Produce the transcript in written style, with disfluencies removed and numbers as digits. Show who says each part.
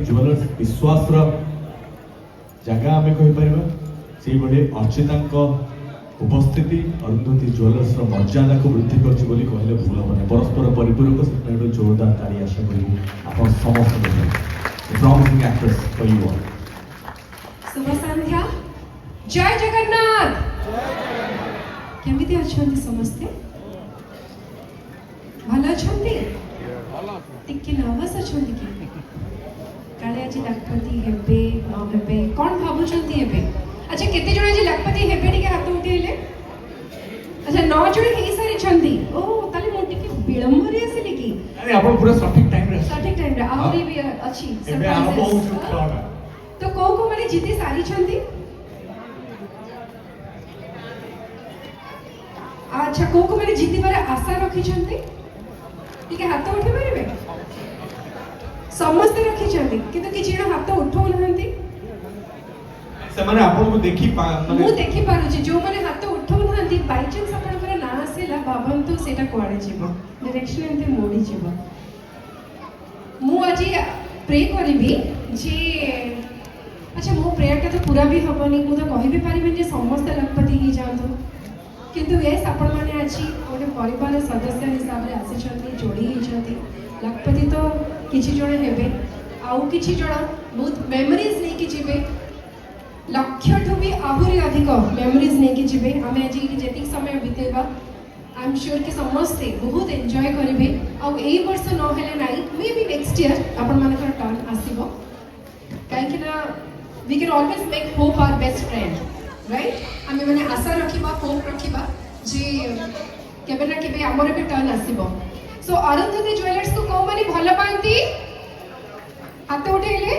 Speaker 1: Jewellers विश्वास जगह आम कहीपर से भाई अर्चिता उपस्थिति अरुंधति ज्वेलर्स मर्यादा को वृद्धि कर कहले भूल हम परस्पर परिपूरक से जोरदार ताली आशा करूँ आप समस्त promising actress for you all.
Speaker 2: शुभ संध्या। जय जगन्नाथ। केमिति अछंती समस्ते? भल अछंती? टिके नर्वस अछंती कि? काले आज लखपति हेबे न हेबे कोन भाबुचंती हेबे? अच्छा केते जण आज लखपति हेबे टिके हाथ उठेले? अच्छा 9 जण हेई सारी छंती। ओ ताले मोटी के विलंब रे आसिले कि?
Speaker 1: अरे आपण पूरा सटीक टाइम रे
Speaker 2: सटीक टाइम रे आउरी भी अछि
Speaker 1: एबे आप बहुत छुट्टा
Speaker 2: तो को माने जीती सारी छंती? अच्छा को माने जीती बारे आशा रखी छंती? ठीक है हाथ उठे पारे समस्त रखी छंती किंतु कि जण हाथ उठौ नहंती
Speaker 1: से माने आपन को देखि माने
Speaker 2: मु देखि पारु छी जो माने हाथ उठौ नहंती बाय चांस आपण पर ना आसेला भाबंतु सेटा कोआडे जीवो डायरेक्शन एंते मोडी जीवो। मु आज प्रे करबी जे अच्छा मो प्रेयर तो पूरा भी हबनी मु तो कहि भी पारिबे जे समस्त लखपति ही जांतु किंतु यस आपण माने अछि गोटे परिवार सदस्य हिसाब रे आसी छथि जोड़ी ही छथि लखपति तो किछि जण हेबे आउ किछि जण बहुत मेमोरीज नै कि जिबे लक्ष्य ठु भी आहुरी अधिक मेमोरीज नै कि जिबे आमे आज जेतिक समय बितेबा आई एम श्योर कि समस्ते बहुत एंजॉय करिवे आउ एई वर्ष न हेले नै मे बी नेक्स्ट ईयर आपण मानकर टर्न आसीबो काहे कि ना we can always make hope our best friend right आमे माने आशा रखिबा होप रखिबा जे केबे ना केबे हमर भी टर्न आसीबो। सो अरुंधति ज्वेलर्स को को माने भल पांती हाथ उठेले